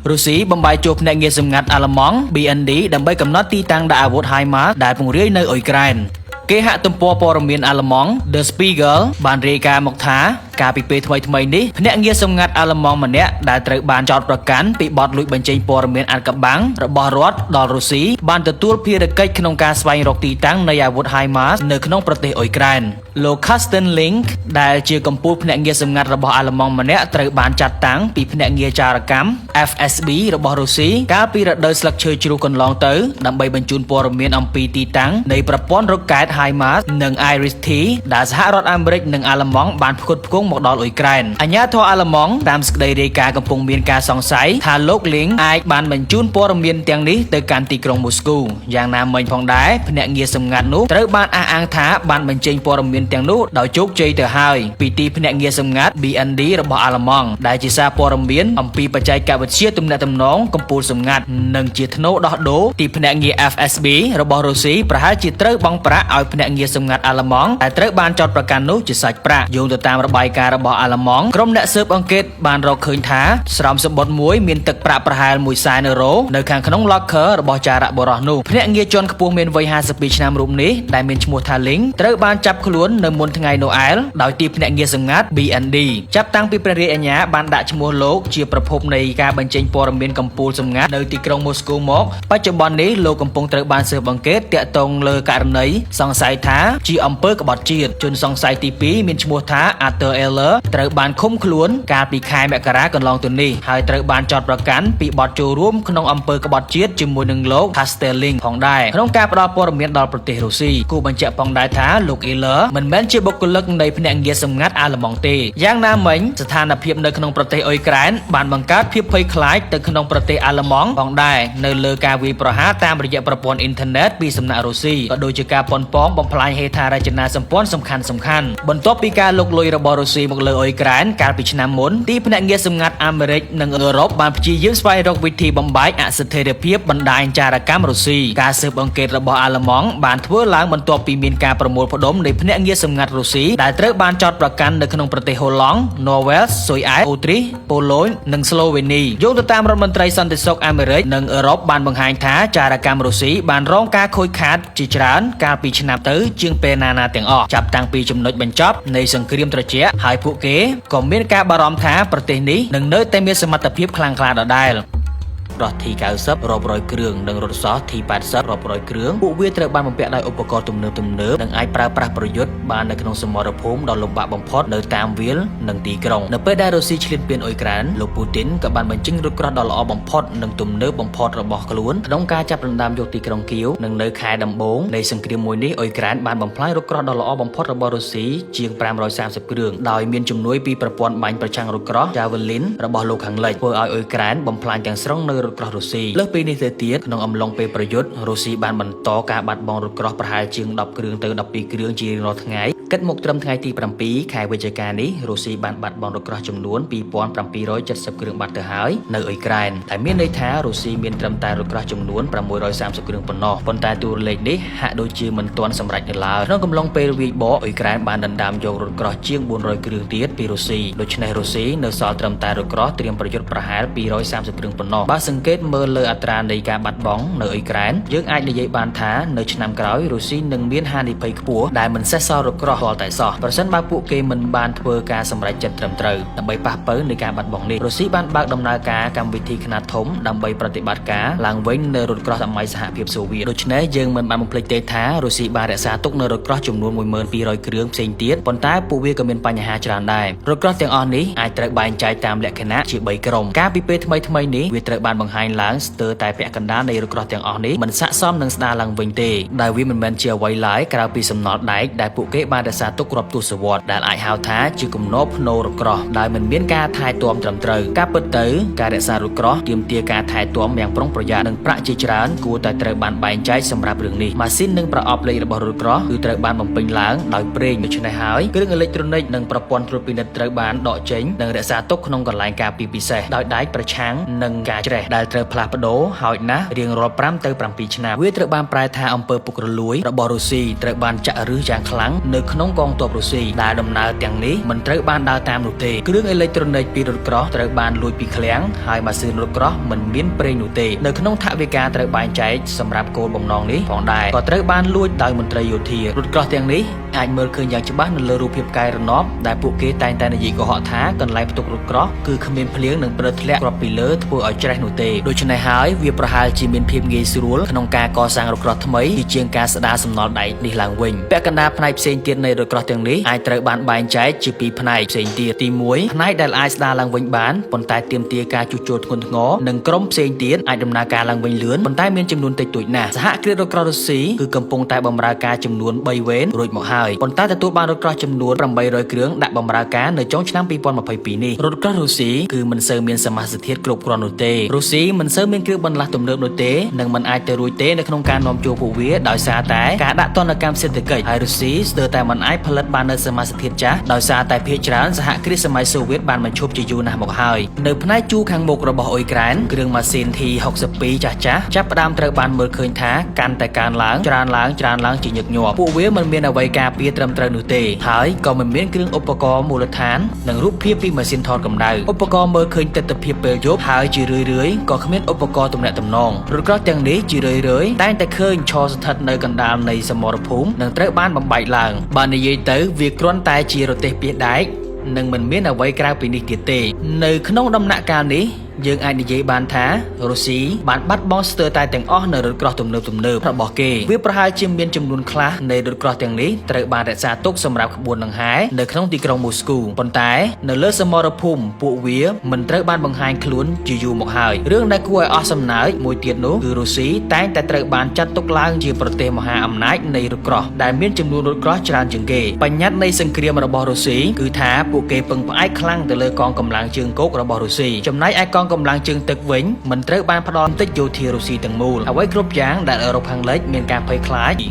រុស្ស៊ីបំបាយជួបភ្នាក់ងារសម្ងាត់អាល្លឺម៉ង់ BND ដើម្បីកំណត់ទីតាំងដាក់អាវុធ HIMARS ដែលពង្រាយនៅអ៊ុយក្រែនគេហទំព័រព័ត៌មានអាល្លឺម៉ង់ The Spiegel បានរាយការណ៍មកថាកាលពីពេលថ្មីនេះភ្នាក់ងារសម្ងាត់អាល្លឺម៉ង់ម្នាក់ដែលត្រូវបានចោទប្រកាន់ពីបទលួចបញ្ចេញព័ត៌មានអាថ៌កំបាំងរបស់រដ្ឋដល់រុស្ស៊ីបានទទួលភារកិច្ចក្នុងការស្វែងរកទីតាំងនៃអាវុធ HIMARS នៅក្នុងប្រទេសអ៊ុយក្រែនលោក Carsten Link ដែលជាកម្ពុជាភ្នាក់ងារសម្ងាត់របស់អាល្លឺម៉ង់ម្នាក់ត្រូវបានចាត់តាំងពីភ្នាក់ងារចារកម្ម FSB របស់រុស្ស៊ីកាលពីរដូវស្លឹកឈើជ្រុះកន្លងទៅដើម្បីបញ្ជូនព័ត៌មានអំពីទីតាំងនៃប្រព័ន្ធរ៉ុកែត HIMARS និង IRIS-T ដែលសហរដ្ឋអាមេរិកនិងអាល្លឺម៉ង់បានផ្គត់ផ្គង់មកដល់អ៊ុយក្រែនអាជ្ញាធរអាល្លឺម៉ង់តាមសេចក្តីរាយការណ៍កំពុងមានការសង្ស័យថាលោក Link អាចបានបញ្ជូនព័ត៌មានទាំងនេះទៅកាន់ទីក្រុងមូស្គូយ៉ាងណាមិញផងដែរភ្នាក់ងារសម្ងាត់នោះត្រូវបានអះអាងថាបានបញ្ចេញព័ត៌មានទាំងនោះដោយជោគជ័យទៅហើយពីទីភ្នាក់ងារសម្ងាត់ BND របស់អាល្លឺម៉ង់ដែលជាសារព័ត៌មានអំពីបច្ចេកវិទ្យាទំនាក់ទំនងកំពូលសម្ងាត់និងជាធ្នូដោះដូរទីភ្នាក់ងារ FSB របស់រុស្ស៊ីប្រហែលជាត្រូវបង់ប្រាក់ឲ្យភ្នាក់ងារសម្ងាត់អាល្លឺម៉ង់ដែលត្រូវបានចោទប្រកាន់នោះជាសាច់ប្រាក់យោងទៅតាមរបាយការណ៍របស់អាល្លឺម៉ង់ក្រុមអ្នកស៊ើបអង្កេតបានរកឃើញថាស្រោមសំបុត្រមួយមានទឹកប្រាក់ប្រហែល100,000 នៅខាងក្នុង locker របស់ចារៈបុរសនោះភ្នាក់ងារជាន់ខ្ពស់មានវ័យ52ឆ្នាំរូបនេះដែលមានឈ្មោះថា Link ត្រូវបានចាប់ខ្លួននៅមុនថ្ងៃណូអែលដោយទីភ្នាក់ងារសម្ងាត់ BND ចាប់តាំងពីព្រះរាជអាជ្ញាបានដាក់ឈ្មោះលោកជាប្រភពនៃការបញ្ចេញព័ត៌មានកំពូលសម្ងាត់នៅទីក្រុងមូស្គូមកបច្ចុប្បន្ននេះលោកកំពុងត្រូវបានស៊ើបអង្កេតទាក់ទងលើករណីសង្ស័យថាជាអំពើក្បត់ជាតិជនសង្ស័យទី2មានឈ្មោះថា Arthur Eller ត្រូវបានឃុំខ្លួនកាលពីខែមករាកន្លងទៅនេះហើយត្រូវបានចោទប្រកាន់ពីបទចូលរួមក្នុងអំពើក្បត់ជាតិជាមួយនឹងលោក Carsten Link ផងដែរក្នុងការផ្តល់ព័ត៌មានដល់ប្រទេសរុស្ស៊ីគូបញ្ជាក់ផងដែរថាលោក Eller មិនមែនជាបុគ្គលិកនៃភ្នាក់ងារសម្ងាត់អាល្លឺម៉ង់ទេយ៉ាងណាមិញស្ថានភាពនៅក្នុងប្រទេសអ៊ុយក្រែនបានបង្កើតភាពភ័យខ្លាចទៅក្នុងប្រទេសអាល្លឺម៉ង់ផងដែរនៅលើការវាយប្រហារតាមរយៈប្រព័ន្ធអ៊ីនធឺណិតពីសំណាក់រុស្ស៊ីក៏ដូចជាការប៉ុនប៉ងបំផ្លាញហេដ្ឋារចនាសម្ព័ន្ធសំខាន់ៗបន្ទាប់ពីការលុកលុយរបស់រុស្ស៊ីមកលើអ៊ុយក្រែនកាលពីឆ្នាំមុនទីភ្នាក់ងារសម្ងាត់អាមេរិកនិងអឺរ៉ុបបានព្យាយាមស្វែងរកវិធីបំបែកអស្ថិរភាពបណ្ដាញចារកម្មរុស្ស៊ីការស៊ើបអង្កេតរបស់អាល្លឺម៉ង់បានធ្វើឡើងបន្ទាប់ពីមានការប្រមូលផ្ដុំនៃភ្នាក់ងារសម្ងាត់រុស្ស៊ីដែលត្រូវបានចោទប្រកាន់នៅក្នុងប្រទេសហូឡង់ Norway ស៊ុយអែត អូទ្រីស ប៉ូឡូញនិងស្លូវេនីយោងទៅតាមរដ្ឋមន្ត្រីសន្តិសុខអាមេរិកនិងអឺរ៉ុបបានបង្ហាញថាចារកម្មរុស្ស៊ីបានរងការខូចខាតជាច្រើនកាលពីឆ្នាំទៅជាងពេលណាទាំងអស់ចាប់តាំងពីចំណុចបញ្ចប់នៃសង្គ្រាមត្រជាក់ហើយពួកគេក៏មានការបារម្ភថាប្រទេសនេះនឹងនៅតែមានសមត្ថភាពខ្លាំងក្លាដដែលរថ T90 រាប់រយគ្រឿងនិងរថសោះ T80 រាប់រយគ្រឿងពួកវាត្រូវបានបំពាក់ដោយឧបករណ៍ទំនើបនិងអាចប្រើប្រាស់ប្រយុទ្ធបាននៅក្នុងសមរភូមិដ៏លំបាកបំផុតនៅតាមវាលនិងទីក្រុងនៅពេលដែលរុស្ស៊ីឈ្លានពានអ៊ុយក្រែនលោកពូទីនក៏បានបញ្ចេញរថក្រោះដ៏ល្អបំផុតនិងទំនើបបំផុតរបស់ខ្លួនក្នុងការចាប់ដណ្ដើមយកទីក្រុងគៀវនិងនៅខែដំបូងនៃសង្គ្រាមមួយនេះអ៊ុយក្រែនបានបំផ្លាញរថក្រោះដ៏ល្អបំផុតរបស់រុស្ស៊ីជាង530គ្រឿងដោយមានជំនួយពីប្រព័ន្ធបាញ់ប្រឆាំងរថក្រោះ Javelin របស់លោកខាងលិចធ្វើឲ្យអ៊ុយក្រែនបំផ្លាញទាំងស្រុងនៅរថក្រោះរុស្ស៊ីលើសពីនេះទៅទៀតក្នុងអំឡុងពេលប្រយុទ្ធរុស្ស៊ីបានបន្តការបាត់បង់រថក្រោះប្រហែលជាង10គ្រឿងទៅ12គ្រឿងជារៀងរាល់ថ្ងៃគិតមកត្រឹមថ្ងៃទី7ខែវិច្ឆិកានេះរុស្ស៊ីបានបាត់បង់រថក្រោះចំនួន2770គ្រឿងបាត់ទៅហើយនៅអ៊ុយក្រែនតែមានន័យថារុស្ស៊ីមានត្រឹមតែរថក្រោះចំនួន630គ្រឿងប៉ុណ្ណោះប៉ុន្តែតួលេខនេះហាក់ដូចជាមិនទាន់សម្រេចនៅឡើយក្នុងកំឡុងពេលវាយបកអ៊ុយក្រែនបានដណ្ដើមយករថក្រោះជាង400គ្រឿងទៀតពីរុស្ស៊ីដូច្នេះរុស្ស៊ីនៅសល់ត្រឹមតែរថក្រោះត្រៀមប្រយុទ្ធប្រហែល230គ្រឿងប៉ុណ្ណោះបើសង្កេតមើលលើអត្រានៃការបាត់បង់នៅអ៊ុយក្រែនយើងអាចនិយាយបានថានៅឆ្នាំក្រោយរុស្ស៊ីនឹងមានហានិភ័យខ្ពស់ដែលមិនសេសសល់រថក្រោះទាល់តែសោះប្រសិនបើពួកគេមិនបានធ្វើការសម្រេចចិត្តត្រឹមត្រូវដើម្បីប៉ះប៉ូវនៃការបាត់បង់នេះរុស្ស៊ីបានបើកដំណើរការកម្មវិធីខ្នាតធំដើម្បីប្រតិបត្តិការឡើងវិញនៅរថក្រោះសម័យសហភាពសូវៀតដូច្នេះយើងមិនបានបំភ្លេចទេថារុស្ស៊ីបានរក្សាទុកនៅរថក្រោះចំនួន1200គ្រឿងផ្សេងទៀតប៉ុន្តែពួកវាក៏មានបញ្ហាច្រើនដែររថក្រោះទាំងអស់នេះអាចត្រូវបែងចែកតាមលក្ខណៈជា3ក្រុមកាលពីពេលថ្មីនេះវាត្រូវបានបង្ហាញឡើងស្ទើរតែពាក់កណ្ដាលនៃរថក្រោះទាំងអស់នេះមិនស័ក្តិសមនឹងស្ដារឡើងវិញទេដែលវាមិនមែនជាអ្វីឡើយក្រៅពីសំណល់ដែកដែលពួកគេបានរក្សាទុករាប់ទសវត្សរ៍ដែលអាចហៅថាជាគំនរភ្នូររថក្រោះដែលមិនមានការថែទាំត្រឹមត្រូវការពិតទៅការរក្សារថក្រោះទាមទារការថែទាំយ៉ាងប្រុងប្រយ័ត្ននិងប្រាក់ជាច្រើនគួរតែត្រូវបានបែងចែកសម្រាប់រឿងនេះម៉ាស៊ីននិងប្រអប់លេខរបស់រថក្រោះគឺត្រូវបានបំពេញឡើងដោយប្រេងដូច្នេះហើយគ្រឿងអេឡិចត្រូនិកនិងប្រព័ន្ធត្រួតពិនិត្យត្រូវបានដកចេញនិងរក្សាទុកក្នុងកន្លែងការពារពិសេសដោយដែកប្រឆាំងនឹងការច្រេះ ដែលត្រូវផ្លាស់ប្ដូរហើយណាស់រៀងរាល់5ទៅ7ឆ្នាំវាត្រូវបានប្រែថាអំពើពុករលួយរបស់រុស្ស៊ីត្រូវបានចាក់ឫសយ៉ាងខ្លាំងនៅក្នុងកងទ័ពរុស្ស៊ីដែលដំណើរទាំងនេះមិនត្រូវបានដើរតាមនោះទេគ្រឿងអេឡិចត្រូនិកពីរថក្រោះត្រូវបានលួចពីឃ្លាំងហើយម៉ាស៊ីនរថក្រោះមិនមានប្រេងនោះទេនៅក្នុងថវិកាត្រូវបែងចែកសម្រាប់គោលបំណងនេះផងដែរក៏ត្រូវបានលួចដោយមន្ត្រីយោធារថក្រោះទាំងនេះអាចមើលឃើញយ៉ាងច្បាស់នៅលើរូបភាពផ្កាយរណបដែលពួកគេតែងតែនិយាយកុហកថាកន្លែងផ្ទុករថក្រោះគឺគ្មានភ្លៀងនិងព្រឹកធ្លាក់គ្រាប់ពីលើធ្វើឲ្យច្រេះនោះទេដូច្នេះហើយវាប្រហែលជាមានភាពងាយស្រួលក្នុងការកសាងរថក្រោះថ្មីជាងការស្ដារសំណល់ដែកនេះឡើងវិញពាក់កណ្ដាលផ្នែកផ្សេងទៀតនៃរថក្រោះទាំងនេះអាចត្រូវបានបែងចែកជាពីរផ្នែកផ្សេងទៀតទី1ផ្នែកដែលអាចស្ដារឡើងវិញបានប៉ុន្តែទាមទារការជួសជុលធ្ងន់ធ្ងរនិងក្រុមផ្សេងទៀតអាចដំណើរការឡើងវិញលឿនប៉ុន្តែមានចំនួនតិចតួចណាស់សហគ្រាសរថក្រោះរុស្ស៊ីគឺកំពុងតែបម្រើការចំនួន3វេនរួចមកហើយប៉ុន្តែទទួលបានរថក្រោះចំនួន800គ្រឿងដាក់បម្រើការនៅចុងឆ្នាំ2022នេះរថក្រោះរុស្ស៊ីគឺមិនសូវមានសមាសធាតុគ្រប់គ្រាន់នោះទេរុស្ស៊ីមិនសូវមានគ្រឿងបន្លាស់ទំនើបនោះទេនិងមិនអាចទៅរួចទេនៅក្នុងការនាំចូលពួកវាដោយសារតែការដាក់ទណ្ឌកម្មសេដ្ឋកិច្ចហើយរុស្ស៊ីស្ទើរតែមិនអាចផលិតបាននៅសមាសធាតុចាស់ដោយសារតែភាគច្រើនសហគ្រាសសម័យសូវៀតបានបញ្ឈប់ជាយូរណាស់មកហើយនៅផ្នែកជួរខាងមុខរបស់អ៊ុយក្រែនគ្រឿងម៉ាស៊ីន T62 ចាស់ចាប់ផ្ដើមត្រូវបានមើលឃើញថាកាន់តែកើនឡើងច្រើនឡើងជាញឹកញាប់ពួកវាមិនមានអ្វីការពារត្រឹមត្រូវនោះទេហើយក៏មិនមានគ្រឿងឧបករណ៍មូលដ្ឋាននិងរូបភាពពីម៉ាស៊ីនថតកម្ដៅឧបករណ៍មើលឃើញទិដ្ឋភាពពេលយប់ហើយជារឿយៗក៏គ្មានឧបករណ៍ទំនាក់ទំនងរថក្រោះទាំងនេះជារឿយៗតែងតែឃើញឈរស្ថិតនៅកណ្ដាលនៃសមរភូមិនិងត្រូវបានបំបែកឡើងបើនិយាយទៅវាគ្រាន់តែជារទេះពាសដែកនិងមិនមានអ្វីក្រៅពីនេះទៀតទេនៅក្នុងដំណាក់កាលនេះយើងអាចនិយាយបានថារុស្ស៊ីបានបាត់បង់ស្ទើរតែទាំងអស់នៅរថក្រោះទំនើបរបស់គេវាប្រហែលជាមានចំនួនខ្លះនៃរថក្រោះទាំងនេះត្រូវបានរក្សាទុកសម្រាប់ក្បួនដង្ហែនៅក្នុងទីក្រុងមូស្គូប៉ុន្តែនៅលើសមរភូមិពួកវាមិនត្រូវបានបង្ហាញខ្លួនជាយូរមកហើយរឿងដែលគួរឲ្យអស់សំណើចមួយទៀតនោះគឺរុស្ស៊ីតែងតែត្រូវបានចាត់ទុកឡើងជាប្រទេសមហាអំណាចនៃរថក្រោះដែលមានចំនួនរថក្រោះច្រើនជាងគេបញ្ញត្តិនៃសង្គ្រាមរបស់រុស្ស៊ីគឺថាពួកគេពឹងផ្អែកខ្លាំងទៅលើកងកម្លាំងជើងគោករបស់រុស្ស៊ីចំណែកឯកងកម្លាំងជើងទឹកវិញមិនត្រូវបានផ្ដល់បន្តិចយោធារុស្ស៊ីទាំងមូលអ្វីគ្រប់យ៉ាងដែលអឺរ៉ុបខាងលិចមានការភ័យខ្លាច